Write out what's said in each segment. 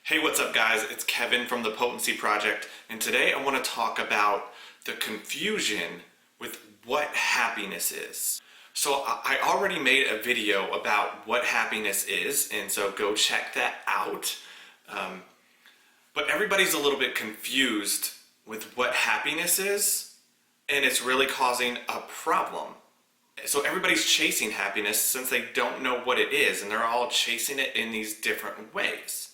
Hey, what's up guys? It's Kevin from the Potency Project, and today I want to talk about the confusion with what happiness is. So I already made a video about what happiness is, and so go check that out. But everybody's a little bit confused with what happiness is, and it's really causing a problem. So everybody's chasing happiness since they don't know what it is, and they're all chasing it in these different ways.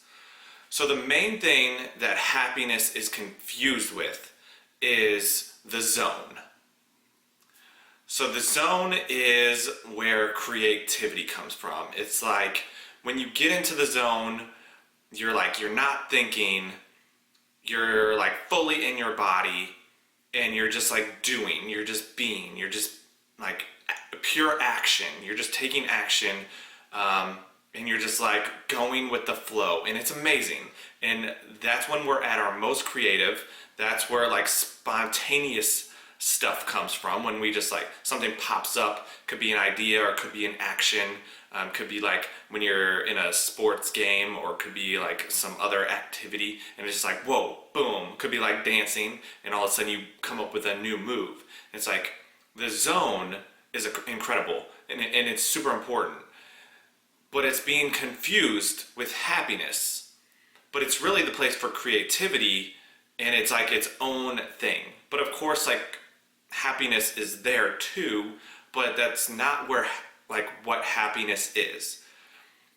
So the main thing that happiness is confused with is the zone. So the zone is where creativity comes from. It's like when you get into the zone, you're not thinking, you're like fully in your body, and you're just like doing, you're just being, you're just like pure action. You're just taking action, and you're just like going with the flow, and it's amazing. And that's when we're at our most creative. That's where like spontaneous stuff comes from, when we just like something pops up. Could be an idea, or could be an action, could be like when you're in a sports game, or could be like some other activity, and it's just like whoa, boom. Could be like dancing, and all of a sudden you come up with a new move. It's like the zone is incredible, and it's super important. But it's being confused with happiness. But it's really the place for creativity, and it's like its own thing. But of course, like happiness is there too, but that's not where like what happiness is.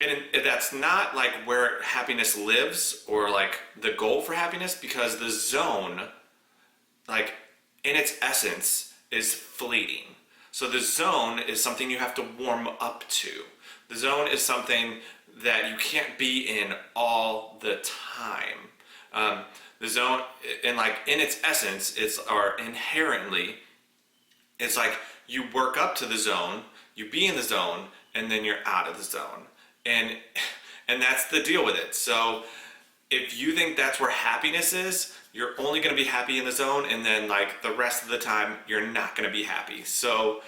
And that's not like where happiness lives, or like the goal for happiness, because the zone, like in its essence, is fleeting. So the zone is something you have to warm up to. The zone is something that you can't be in all the time. The zone, and like in its essence, inherently, it's like you work up to the zone, you be in the zone, and then you're out of the zone. And that's the deal with it. So if you think that's where happiness is, you're only going to be happy in the zone, and then like the rest of the time, you're not going to be happy. So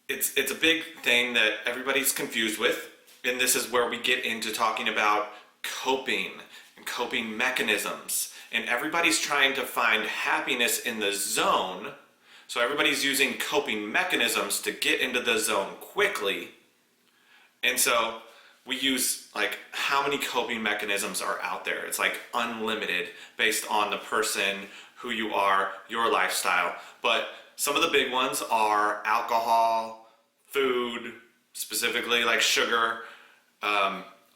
it's a big thing that everybody's confused with, and this is where we get into talking about coping and coping mechanisms. And everybody's trying to find happiness in the zone, so everybody's using coping mechanisms to get into the zone quickly. And so we use like how many coping mechanisms are out there. It's like unlimited based on the person, who you are, your lifestyle. But some of the big ones are alcohol, food, specifically like sugar,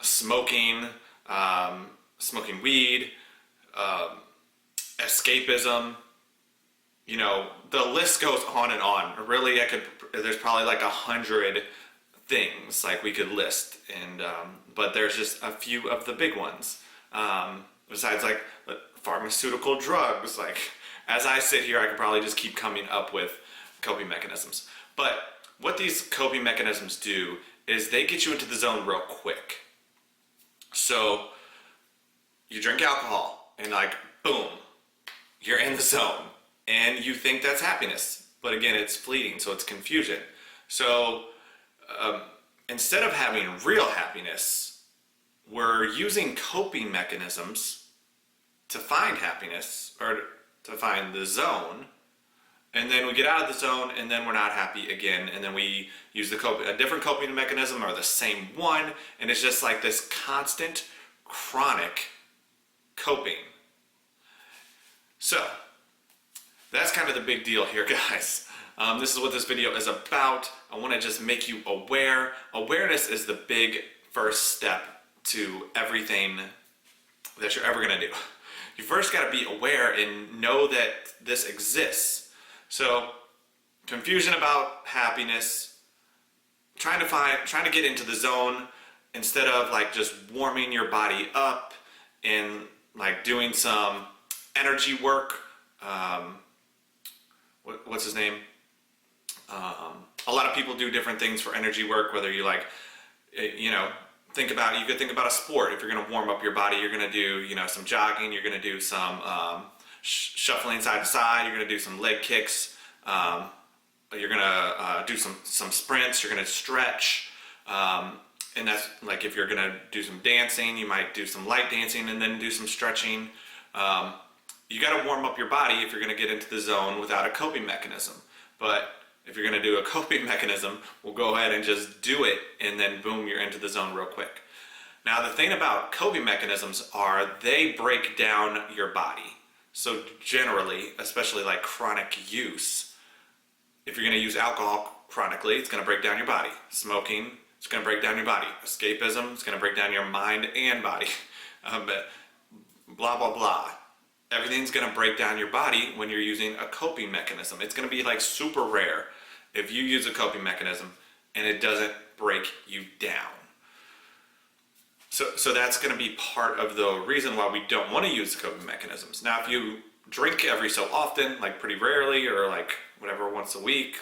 smoking, smoking weed, escapism. You know, the list goes on and on. Really, there's probably like 100 things like we could list, and but there's just a few of the big ones. Besides like pharmaceutical drugs, like as I sit here, I could probably just keep coming up with coping mechanisms. But what these coping mechanisms do is they get you into the zone real quick. So you drink alcohol, and like boom, you're in the zone, and you think that's happiness. But again, it's fleeting, so it's confusion. So instead of having real happiness, we're using coping mechanisms to find happiness, or to find the zone, and then we get out of the zone, and then we're not happy again, and then we use a different coping mechanism, or the same one, and it's just like this constant, chronic coping. So that's kind of the big deal here, guys. This is what this video is about. I want to just make you aware. Awareness is the big first step to everything that you're ever going to do. You first got to be aware and know that this exists. So confusion about happiness, trying to get into the zone instead of like just warming your body up and like doing some energy work. What's his name? A lot of people do different things for energy work, whether you like, you could think about a sport. If you're going to warm up your body, you're going to do, some jogging, you're going to do some shuffling side to side, you're going to do some leg kicks, you're going to do some sprints, you're going to stretch. And that's like if you're gonna do some dancing, you might do some light dancing and then do some stretching. You gotta warm up your body if you're gonna get into the zone without a coping mechanism. But if you're gonna do a coping mechanism, we'll go ahead and just do it, and then boom, you're into the zone real quick. Now the thing about coping mechanisms are they break down your body. So generally, especially like chronic use, if you're gonna use alcohol chronically, it's gonna break down your body. Smoking, it's gonna break down your body. Escapism, it's gonna break down your mind and body. Blah, blah, blah. Everything's gonna break down your body when you're using a coping mechanism. It's gonna be like super rare if you use a coping mechanism and it doesn't break you down. So that's gonna be part of the reason why we don't wanna use the coping mechanisms. Now, if you drink every so often, like pretty rarely, or like whatever, once a week,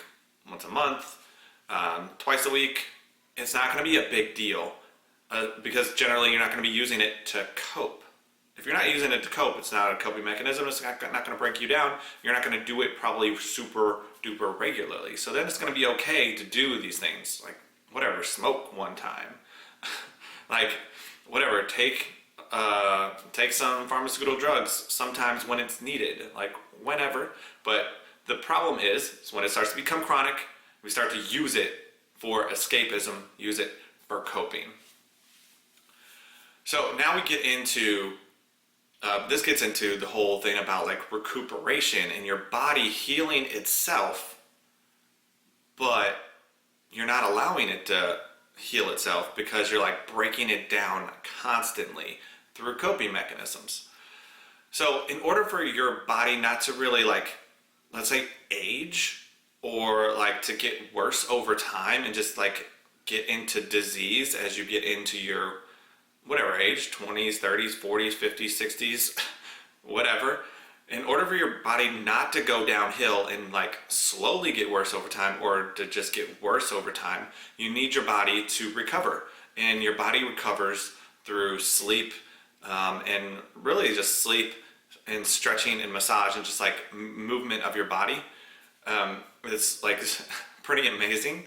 once a month, twice a week, it's not gonna be a big deal because generally you're not gonna be using it to cope. If you're not using it to cope, it's not a coping mechanism, it's not going to break you down, you're not going to do it probably super duper regularly. So then it's going to be okay to do these things, like whatever, smoke one time. Like whatever, take some pharmaceutical drugs sometimes when it's needed, like whenever. But the problem is when it starts to become chronic, we start to use it for escapism, use it for coping. So now we get into this gets into the whole thing about like recuperation and your body healing itself, but you're not allowing it to heal itself because you're like breaking it down constantly through coping mechanisms. So in order for your body not to really like, let's say, age or like to get worse over time and just like get into disease as you get into your whatever age, 20s, 30s, 40s, 50s, 60s, whatever, in order for your body not to go downhill and like slowly get worse over time or to just get worse over time, you need your body to recover. And your body recovers through sleep and really just sleep and stretching and massage and just like movement of your body. It's like pretty amazing.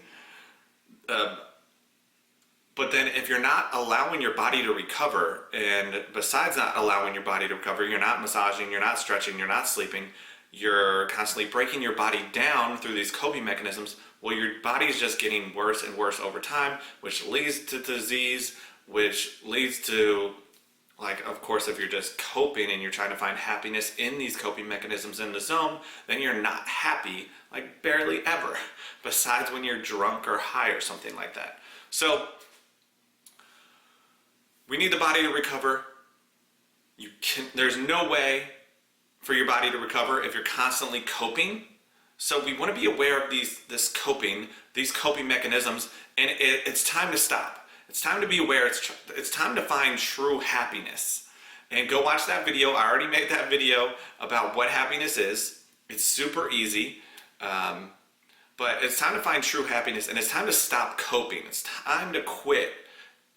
But then if you're not allowing your body to recover, and besides not allowing your body to recover, you're not massaging, you're not stretching, you're not sleeping, you're constantly breaking your body down through these coping mechanisms, well, your body's just getting worse and worse over time, which leads to disease, which leads to, like, of course, if you're just coping and you're trying to find happiness in these coping mechanisms in the zone, then you're not happy, like barely ever, besides when you're drunk or high or something like that. So we need the body to recover. There's no way for your body to recover if you're constantly coping. So we want to be aware of these coping mechanisms, and it's time to stop. It's time to be aware. It's time to find true happiness. And go watch that video. I already made that video about what happiness is. It's super easy. But it's time to find true happiness, and it's time to stop coping. It's time to quit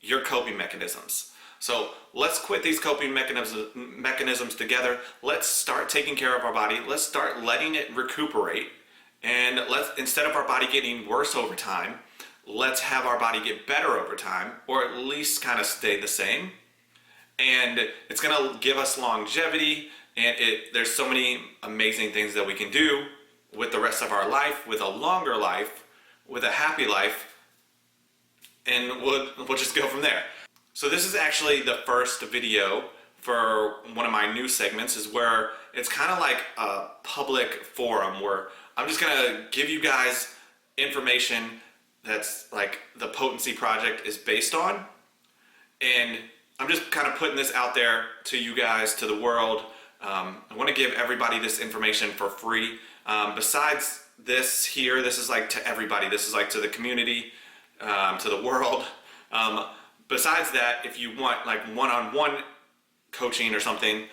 your coping mechanisms. So let's quit these coping mechanisms together. Let's start taking care of our body. Let's start letting it recuperate. And instead of our body getting worse over time, let's have our body get better over time, or at least kind of stay the same. And it's gonna give us longevity, and there's so many amazing things that we can do with the rest of our life, with a longer life, with a happy life, and we'll just go from there. So this is actually the first video for one of my new segments, is where it's kind of like a public forum where I'm just gonna give you guys information that's like the Potency Project is based on, and I'm just kind of putting this out there to you guys, to the world. I want to give everybody this information for free. Besides this here, this is like to everybody. This is like to the community, to the world. Besides that, if you want like one-on-one coaching or something,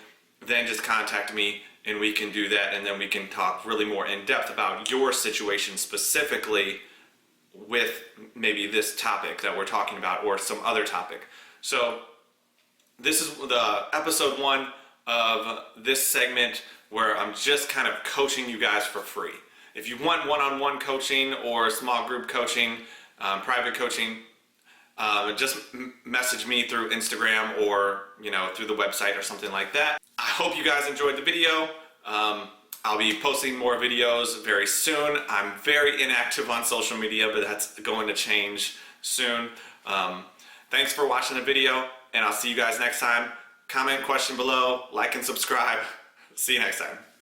then just contact me and we can do that, and then we can talk really more in depth about your situation specifically with maybe this topic that we're talking about or some other topic. So this is the episode 1 of this segment where I'm just kind of coaching you guys for free. If you want one-on-one coaching or small group coaching, private coaching, just message me through Instagram or through the website or something like that. I hope you guys enjoyed the video. I'll be posting more videos very soon. I'm very inactive on social media, but that's going to change soon. Thanks for watching the video, and I'll see you guys next time. Comment, question below, like, and subscribe. See you next time.